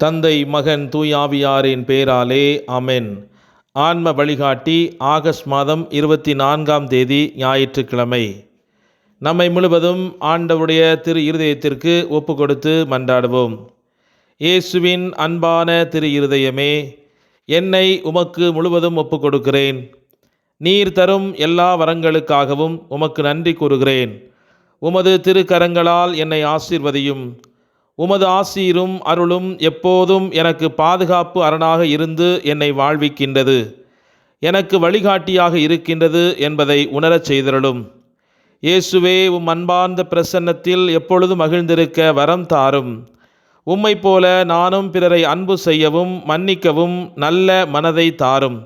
தந்தை, மகன், தூயாவியாரின் பேராலே ஆமென். ஆன்ம வழிகாட்டி ஆகஸ்ட் மாதம் 24ஆம் தேதி ஞாயிற்றுக்கிழமை. நம்மை முழுவதும் ஆண்டவருடைய திரு இருதயத்திற்கு ஒப்பு கொடுத்து மன்றாடுவோம். இயேசுவின் அன்பான திரு இருதயமே, என்னை உமக்கு முழுவதும் ஒப்பு கொடுக்கிறேன். நீர் தரும் எல்லா வரங்களுக்காகவும் உமக்கு நன்றி கூறுகிறேன். உமது திருக்கரங்களால் என்னை ஆசீர்வதியும். உமது ஆசீரும் அருளும் எப்போதும் எனக்கு பாதுகாப்பு அரணாக இருந்து என்னை வாழ்விக்கின்றது, எனக்கு வழிகாட்டியாக இருக்கின்றது என்பதை உணரச் செய்தருளும். இயேசுவே, உம் அன்பார்ந்த பிரசன்னத்தில் எப்பொழுதும் மகிழ்ந்திருக்க வரம் தாரும். உம்மை போல நானும் பிறரை அன்பு செய்யவும் மன்னிக்கவும் நல்ல மனதை தாரும்.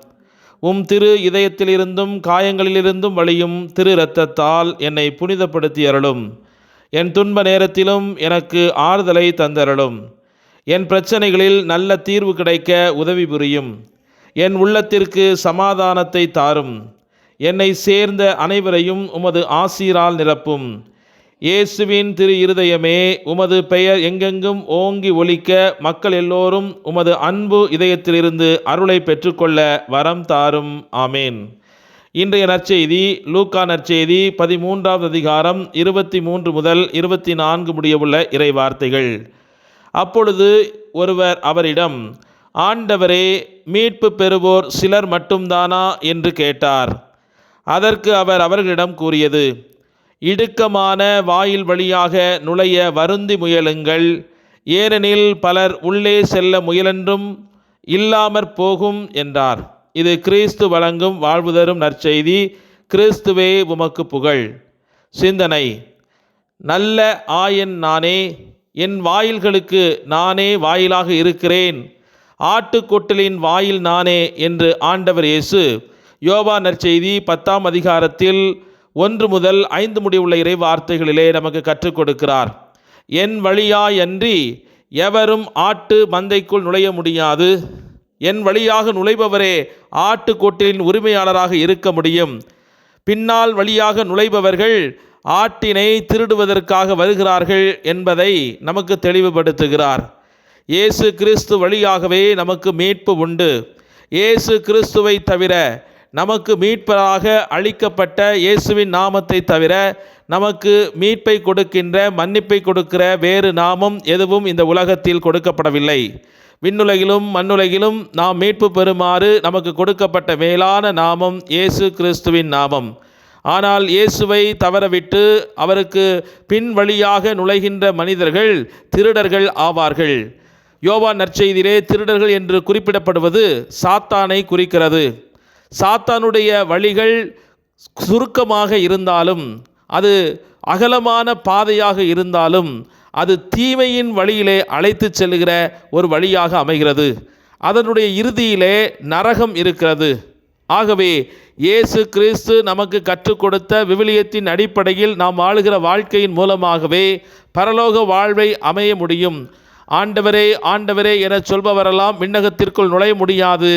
உம் திரு இதயத்திலிருந்தும் காயங்களிலிருந்தும் வழியும் திரு இரத்தத்தால் என்னை புனிதப்படுத்தி அருளும். என் துன்ப நேரத்திலும் எனக்கு ஆறுதலை தந்தருளும். என் பிரச்சனைகளில் நல்ல தீர்வு கிடைக்க உதவி புரியும். என் உள்ளத்திற்கு சமாதானத்தை தாரும். என்னை சேர்ந்த அனைவரையும் உமது ஆசீரால் நிரப்பும். இயேசுவின் திரு இருதயமே, உமது பெயர் எங்கெங்கும் ஓங்கி ஒலிக்க மக்கள் எல்லோரும் உமது அன்பு இதயத்திலிருந்து அருளை பெற்றுக்கொள்ள வரம் தாரும். ஆமேன். இன்றைய நற்செய்தி லூக்கா நற்செய்தி 13வது அதிகாரம் 23 முதல் 24 முடியவுள்ள இறை வார்த்தைகள். அப்பொழுது ஒருவர் அவரிடம், ஆண்டவரே, மீட்பு பெறுவோர் சிலர் மட்டும்தானா என்று கேட்டார். அதற்கு அவர் அவர்களிடம் கூறியது, இடுக்கமான வாயில் வழியாக நுழைய வருந்தி முயலுங்கள். ஏனெனில் பலர் உள்ளே செல்ல முயலென்றும் இல்லாமற் போகும் என்றார். இது கிறிஸ்து வழங்கும் வாழ்வு தரும் நற்செய்தி. கிறிஸ்துவே, உமக்கு புகழ். சிந்தனை. நல்ல ஆயன் நானே, என் வாயில்களுக்கு நானே வாயிலாக இருக்கிறேன். ஆட்டுக்கொட்டலின் வாயில் நானே என்று ஆண்டவர் இயேசு யோவான் நற்செய்தி 10ஆம் அதிகாரத்தில் 1 முதல் 5 முடிவுள்ள இறை வார்த்தைகளிலே நமக்கு கற்றுக் கொடுக்கிறார். என் வழியாயன்றி எவரும் ஆட்டு மந்தைக்குள் நுழைய முடியாது. என் வழியாக நுழைபவரே ஆட்டுக்கொட்டலின் உரிமையாளராக இருக்க முடியும். பின்னால் வழியாக நுழைபவர்கள் ஆட்டினை திருடுவதற்காக வருகிறார்கள் என்பதை நமக்கு தெளிவுபடுத்துகிறார். இயேசு கிறிஸ்து வழியாகவே நமக்கு மீட்பு உண்டு. இயேசு கிறிஸ்துவை தவிர, நமக்கு மீட்பராக அளிக்கப்பட்ட இயேசுவின் நாமத்தை தவிர நமக்கு மீட்பை கொடுக்கின்ற, மன்னிப்பை கொடுக்கிற வேறு நாமம் எதுவும் இந்த உலகத்தில் கொடுக்கப்படவில்லை. விண்ணுலகிலும் மண்ணுலகிலும் நாம் மீட்பு பெறுமாறு நமக்கு கொடுக்கப்பட்ட மேலான நாமம் இயேசு கிறிஸ்துவின் நாமம். ஆனால் இயேசுவை தவறவிட்டு அவருக்கு பின் வழியாக நுழைகின்ற மனிதர்கள் திருடர்கள் ஆவார்கள். யோவான் நற்செய்தியிலே திருடர்கள் என்று குறிப்பிடப்படுவது சாத்தானை குறிக்கிறது. சாத்தானுடைய வழிகள் சுருக்கமாக இருந்தாலும், அது அகலமான பாதையாக இருந்தாலும், அது தீமையின் வழியிலே அழைத்து செல்கிற ஒரு வழியாக அமைகிறது. அதனுடைய இறுதியிலே நரகம் இருக்கிறது. ஆகவே இயேசு கிறிஸ்து நமக்கு கற்றுக் கொடுத்த விவிலியத்தின் அடிப்படையில் நாம் வாழுகிற வாழ்க்கையின் மூலமாகவே பரலோக வாழ்வை அமைய முடியும். ஆண்டவரே, ஆண்டவரே என சொல்பவரெல்லாம் விண்ணகத்திற்குள் நுழைய முடியாது.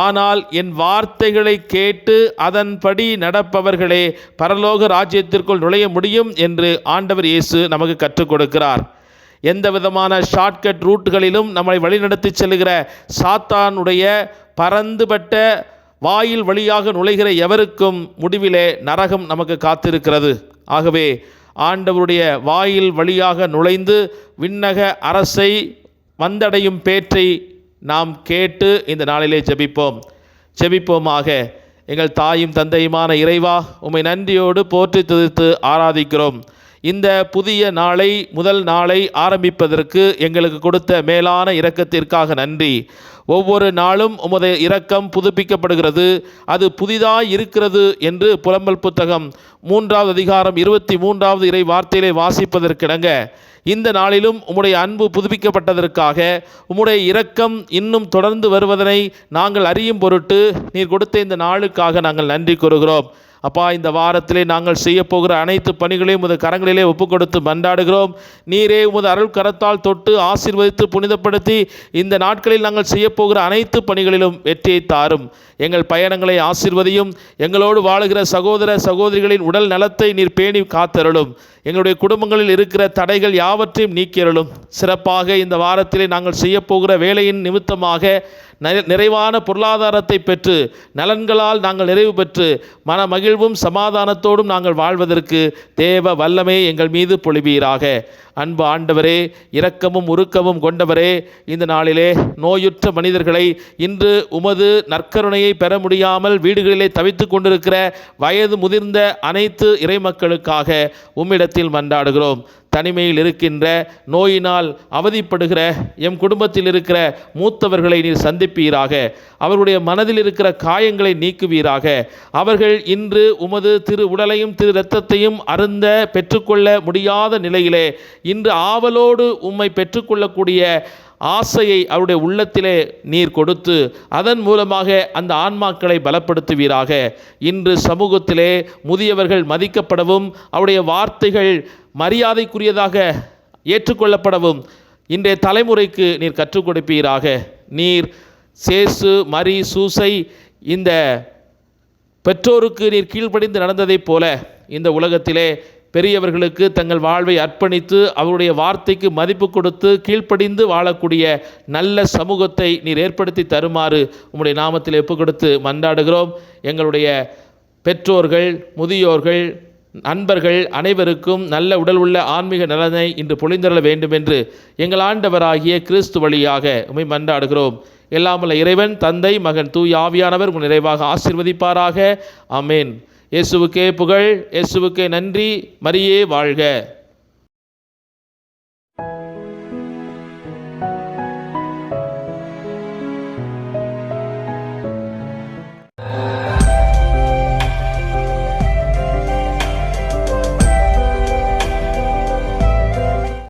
ஆனால் என் வார்த்தைகளை கேட்டு அதன்படி நடப்பவர்களே பரலோக ராஜ்யத்திற்குள் நுழைய முடியும் என்று ஆண்டவர் இயேசு நமக்கு கற்றுக் கொடுக்கிறார். எந்த விதமான ஷார்ட்கட் ரூட்டுகளிலும் நம்மை வழிநடத்தி செல்கிற சாத்தானுடைய பரந்துபட்ட வாயில் வழியாக நுழைகிற எவருக்கும் முடிவிலே நரகம் நமக்கு காத்திருக்கிறது. ஆகவே ஆண்டவருடைய வாயில் வழியாக நுழைந்து விண்ணக அரசை வந்தடையும் பேற்றை நாம் கேட்டு இந்த நாளிலே ஜெபிப்போமாக. எங்கள் தாயும் தந்தையுமான இறைவா, உம்மை நன்றியோடு போற்றி துதித்து ஆராதிக்கிறோம். இந்த புதிய நாளை, முதல் நாளை ஆரம்பிப்பதற்கு எங்களுக்கு கொடுத்த மேலான இரக்கத்திற்காக நன்றி. ஒவ்வொரு நாளும் உமது இரக்கம் புதுப்பிக்கப்படுகிறது, அது புதிதாய் இருக்கிறது என்று புலம்பல் புத்தகம் 3ஆவது அதிகாரம் 23வது இறை வார்த்தையிலே வாசிப்பதற்கிணங்க இந்த நாளிலும் உம்முடைய அன்பு புதுப்பிக்கப்பட்டதற்காக, உம்முடைய இரக்கம் இன்னும் தொடர்ந்து வருவதனை நாங்கள் அறியும் பொருட்டு நீர் கொடுத்த இந்த நாளுக்காக நாங்கள் நன்றி கூறுகிறோம். அப்பா, இந்த வாரத்திலே நாங்கள் செய்ய போகிற அனைத்து பணிகளையும் உமது கரங்களிலே ஒப்புக் கொடுத்து மன்றாடுகிறோம். நீரே உமது அருள் கரத்தால் தொட்டு ஆசீர்வதித்து புனிதப்படுத்தி இந்த நாட்களில் நாங்கள் செய்ய போகிற அனைத்து பணிகளிலும் வெற்றியை தாரும். எங்கள் பயணங்களை ஆசீர்வதியும். எங்களோடு வாழுகிற சகோதர சகோதரிகளின் உடல் நலத்தை நீர் பேணி காத்தருளும். எங்களுடைய குடும்பங்களில் இருக்கிற தடைகள் யாவற்றையும் நீக்கியருளும். சிறப்பாக இந்த வாரத்திலே நாங்கள் செய்ய போகிற வேலையின் நிமித்தமாக நிறைவான பொருளாதாரத்தை பெற்று நலன்களால் நாங்கள் நிறைவு பெற்று மன மகிழ்வும் சமாதானத்தோடும் நாங்கள் வாழ்வதற்கு தேவ வல்லமே எங்கள் மீது பொழிவீராக. அன்பு ஆண்டவரே, இரக்கமும் உருக்கமும் கொண்டவரே, இந்த நாளிலே நோயுற்ற மனிதர்களை, இன்று உமது நற்கருணையை பெற முடியாமல் வீடுகளிலே தவித்து கொண்டிருக்கிற வயது முதிர்ந்த அனைத்து இறைமக்களுக்காக உம்மிடத்தில் மன்றாடுகிறோம். தனிமையில் இருக்கின்ற, நோயினால் அவதிப்படுகிற எம் குடும்பத்தில் இருக்கிற மூத்தவர்களை நீர் சந்திப்பீராக. அவருடைய மனதில் இருக்கிற காயங்களை நீக்குவீராக. அவர்கள் இன்று உமது திரு உடலையும் திரு இரத்தத்தையும் அருந்த பெற்றுக்கொள்ள முடியாத நிலையிலே இன்று ஆவலோடு உம்மை பெற்றுக்கொள்ளக்கூடிய ஆசையை அவருடைய உள்ளத்திலே நீர் கொடுத்து அதன் மூலமாக அந்த ஆன்மாக்களை பலப்படுத்துவீராக. இன்று சமூகத்திலே முதியவர்கள் மதிக்கப்படவும் அவருடைய வார்த்தைகள் மரியாதைக்குரியதாக ஏற்றுக்கொள்ளப்படவும் இன்றைய தலைமுறைக்கு நீர் கற்றுக் கொடுப்பீராக. நீர் சேசு, மரி, சூசை இந்த பெற்றோருக்கு நீர் கீழ்ப்படிந்து நடந்ததைப் போல இந்த உலகத்திலே பெரியவர்களுக்கு தங்கள் வாழ்வை அர்ப்பணித்து அவருடைய வார்த்தைக்கு மதிப்பு கொடுத்து கீழ்ப்படிந்து வாழக்கூடிய நல்ல சமூகத்தை நீர் ஏற்படுத்தி தருமாறு உம்முடைய நாமத்தில் ஒப்புக் கொடுத்து மன்றாடுகிறோம். எங்களுடைய பெற்றோர்கள், முதியோர்கள், நண்பர்கள் அனைவருக்கும் நல்ல உடல் உள்ள ஆன்மீக நலனை இன்று பொழிந்தருள வேண்டும் என்று எங்கள் ஆண்டவராகிய கிறிஸ்து வழியாக உம்மை மன்றாடுகிறோம். எல்லாமல்ல இறைவன், தந்தை, மகன், தூய ஆவியானவர் உங்கள் நிறைவாக ஆசீர்வதிப்பாராக. ஆமென். இயேசுவுக்கே புகழ், இயேசுவுக்கே நன்றி. மரியே வாழ்க.